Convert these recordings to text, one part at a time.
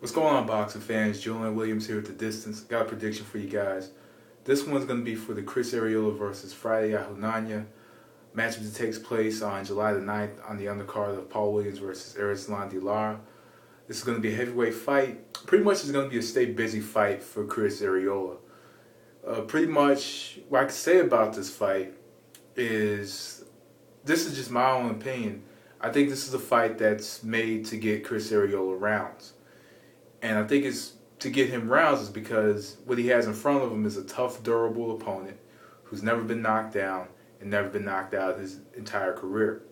What's going on, boxing fans? Julian Williams here at the distance. Got a prediction for you guys. This one's going to be for the Chris Arreola versus Friday Ahunanya matchup that takes place on July the 9th on the undercard of Paul Williams versus Arreola Lara. This is going to be a heavyweight fight. Pretty much it's going to be a stay busy fight for Chris Arreola. Pretty much what I can say about this fight is this is just my own opinion. I think this is a fight that's made to get Chris Arreola rounds. And I think it's to get him rounds is because what he has in front of him is a tough, durable opponent who's never been knocked down and never been knocked out his entire career.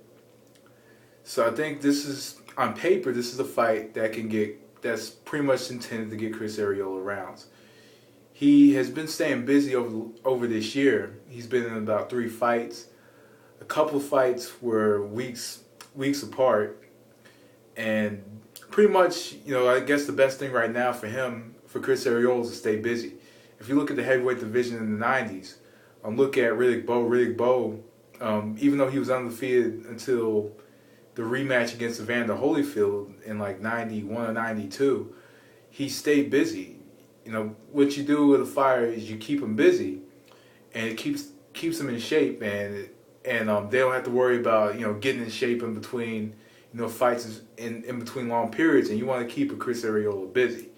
So I think this is, on paper, this is a fight that's pretty much intended to get Chris Arreola rounds. He has been staying busy over this year. He's been in about 3 fights. A couple of fights were weeks apart, and pretty much, I guess the best thing right now for Chris Arreola, is to stay busy. If you look at the heavyweight division in the 90s, look at Riddick Bowe, even though he was undefeated until the rematch against Evander Holyfield in like 91 or 92, he stayed busy. What you do with a fighter is you keep him busy, and it keeps him in shape, and they don't have to worry about getting in shape in between fights in between long periods, and you want to keep a Chris Arreola busy.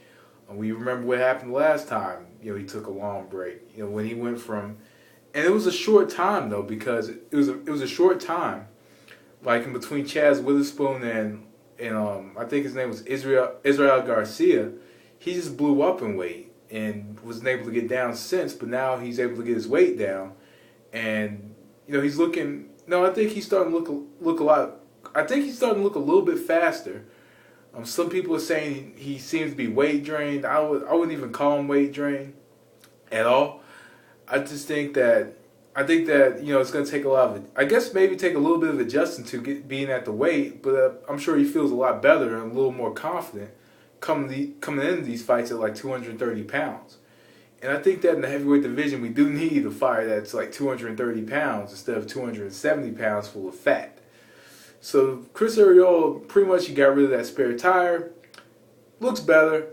We remember what happened last time. He took a long break. When he went from, and it was a short time though, because it was a short time, like in between Chaz Witherspoon and I think his name was Israel Garcia. He just blew up in weight and wasn't able to get down since. But now he's able to get his weight down, and he's looking. No, I think he's starting to look a lot. I think he's starting to look a little bit faster. Some people are saying he seems to be weight drained. I wouldn't even call him weight drained at all. I just think that it's going to take a lot of, I guess maybe take a little bit of adjusting to being at the weight, but I'm sure he feels a lot better and a little more confident coming into these fights at like 230 pounds. And I think that in the heavyweight division we do need a fighter that's like 230 pounds instead of 270 pounds full of fat. So Chris Arreola, pretty much he got rid of that spare tire. Looks better,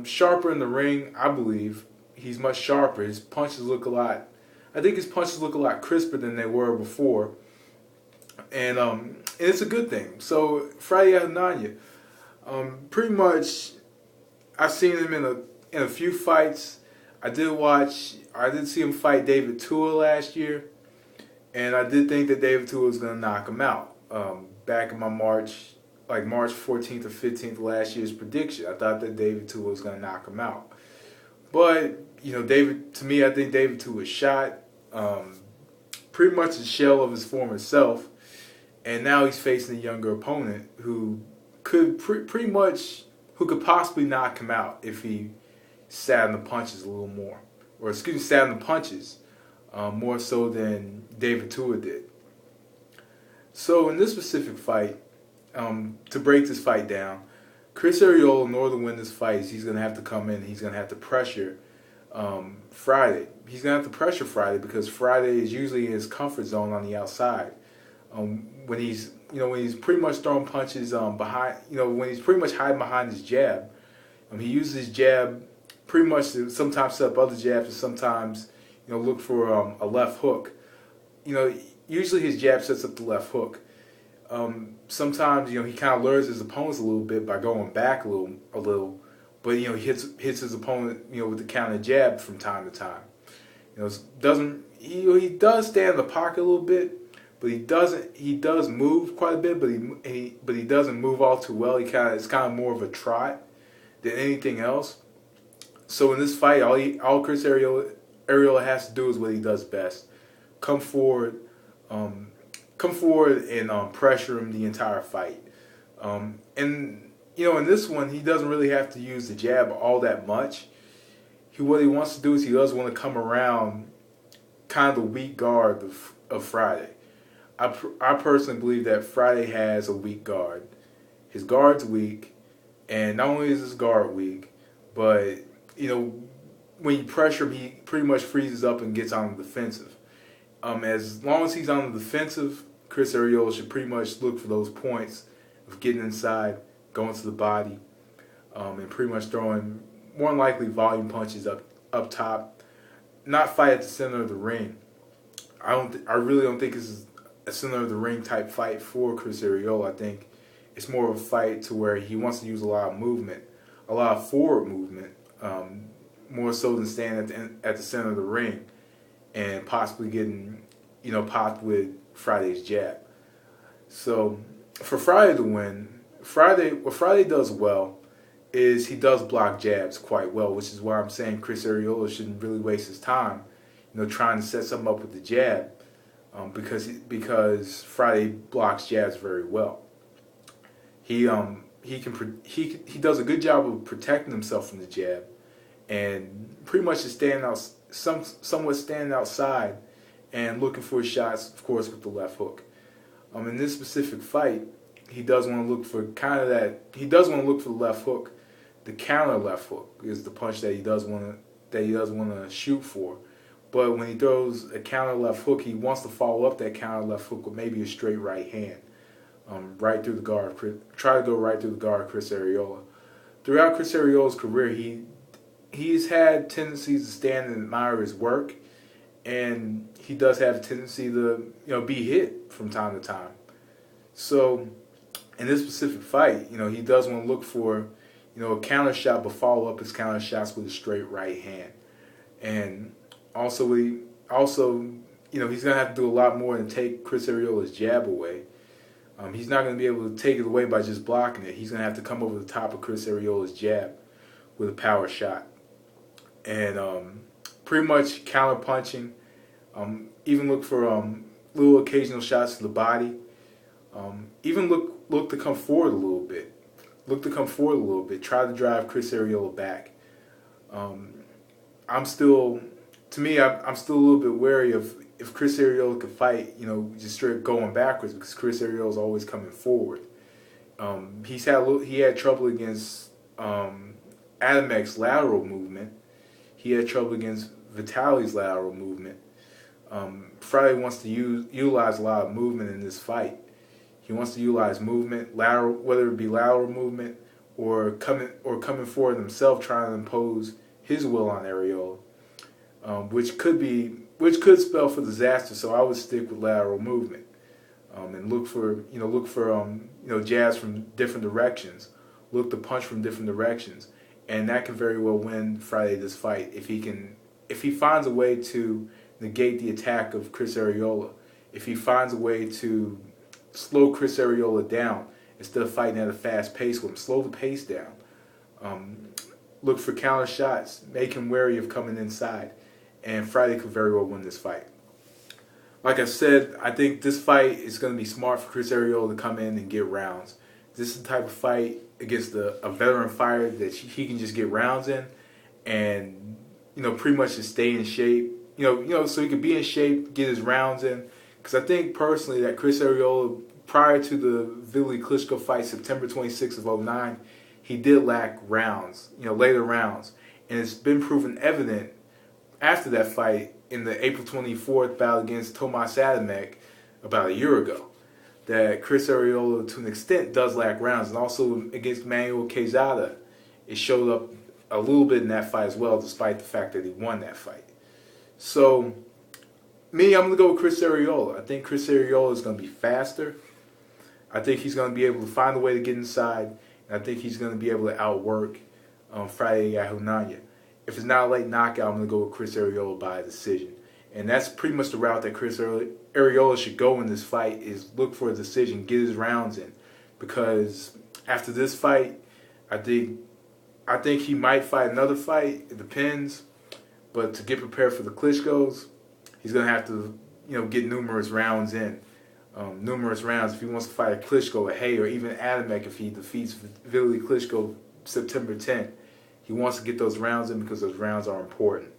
sharper in the ring, I believe. He's much sharper. His punches look a lot. I think his punches look a lot crisper than they were before, and it's a good thing. So Friday Ahunanya, pretty much, I've seen him in a few fights. I did see him fight David Tua last year, and I did think that David Tua was going to knock him out. Back in my March 14th or 15th last year's prediction, I thought that David Tua was going to knock him out. But, I think David Tua was shot, pretty much a shell of his former self, and now he's facing a younger opponent who could possibly knock him out if he sat in the punches a little more, sat in the punches more so than David Tua did. So in this specific fight, to break this fight down, Chris Arreola, in order to win this fight, he's going to have to come in. He's going to have to pressure Friday. He's going to have to pressure Friday because Friday is usually in his comfort zone on the outside. When he's pretty much throwing punches behind, when he's pretty much hiding behind his jab, he uses his jab pretty much to sometimes set up other jabs and sometimes look for a left hook. Usually his jab sets up the left hook. Sometimes he kind of lures his opponents a little bit by going back a little, but he hits his opponent with the counter jab from time to time. He does stay in the pocket a little bit, but he does move quite a bit, but he doesn't move all too well. It's kind of more of a trot than anything else. So in this fight, all Chris Arreola has to do is what he does best: come forward and pressure him the entire fight. And in this one, he doesn't really have to use the jab all that much. What he wants to do is he does want to come around kind of the weak guard of Friday. I personally believe that Friday has a weak guard. His guard's weak, and not only is his guard weak, but when you pressure him, he pretty much freezes up and gets on the defensive. As long as he's on the defensive, Chris Arreola should pretty much look for those points of getting inside, going to the body. and pretty much throwing more than likely volume punches up top. Not fight at the center of the ring. I really don't think this is a center of the ring type fight for Chris Arreola. I think it's more of a fight to where he wants to use a lot of movement, a lot of forward movement, more so than standing at the center of the ring and possibly getting, popped with Friday's jab. So for Friday to win, what Friday does well is he does block jabs quite well, which is why I'm saying Chris Arreola shouldn't really waste his time, trying to set something up with the jab, because Friday blocks jabs very well. He does a good job of protecting himself from the jab, and pretty much is somewhat standing outside and looking for shots, of course, with the left hook. In this specific fight, he does want to look for the left hook. The counter left hook is the punch that he does want to shoot for. But when he throws a counter left hook, he wants to follow up that counter left hook with maybe a straight right hand, right through the guard. Try to go right through the guard of Chris Arreola. Throughout Chris Arreola's career, he's had tendencies to stand and admire his work, and he does have a tendency to be hit from time to time. So in this specific fight, he does want to look for a counter shot, but follow up his counter shots with a straight right hand. And also he's gonna have to do a lot more than take Chris Arreola's jab away. He's not gonna be able to take it away by just blocking it. He's gonna have to come over the top of Chris Arreola's jab with a power shot, and pretty much counter punching. Even look for little occasional shots to the body. Even look to come forward a little bit. Try to drive Chris Arreola back. I'm still a little bit wary of if Chris Arreola could fight, just straight going backwards, because Chris Arreola is always coming forward. He had trouble against Adamek's lateral movement. He had trouble against Vitali's lateral movement. Friday wants to utilize a lot of movement in this fight. He wants to utilize movement, lateral, whether it be lateral movement or coming forward himself, trying to impose his will on Arreola, which could spell for disaster. So I would stick with lateral movement, and look for jabs from different directions. Look to punch from different directions, and that can very well win Friday this fight if he finds a way to negate the attack of Chris Arreola. If he finds a way to slow Chris Arreola down instead of fighting at a fast pace with him, slow the pace down. Look for counter shots, make him wary of coming inside, and Friday could very well win this fight. Like I said, I think this fight is going to be smart for Chris Arreola to come in and get rounds. This is the type of fight against a veteran fighter that he can just get rounds in, and pretty much just stay in shape. So he can be in shape, get his rounds in. Because I think personally that Chris Arreola, prior to the Vili Klitschko fight, September 26th of 2009, he did lack rounds, later rounds. And it's been proven evident after that fight in the April 24th battle against Tomas Adamek about a year ago, that Chris Arreola, to an extent, does lack rounds. And also against Manuel Quezada, it showed up a little bit in that fight as well, despite the fact that he won that fight. So I'm going to go with Chris Arreola. I think Chris Arreola is going to be faster. I think he's going to be able to find a way to get inside. And I think he's going to be able to outwork Friday Ahunanya. If it's not a late knockout, I'm going to go with Chris Arreola by a decision. And that's pretty much the route that Chris Arreola should go in this fight, is look for a decision, get his rounds in. Because after this fight, I think he might fight another fight. It depends. But to get prepared for the Klitschkos, he's going to have to, get numerous rounds in. If he wants to fight a Klitschko, a Hay, or even Adamek if he defeats Vili Klitschko September 10th. He wants to get those rounds in because those rounds are important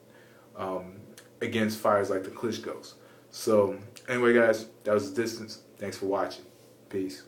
against fighters like the Klitschkos. So, anyway, guys, that was the distance. Thanks for watching. Peace.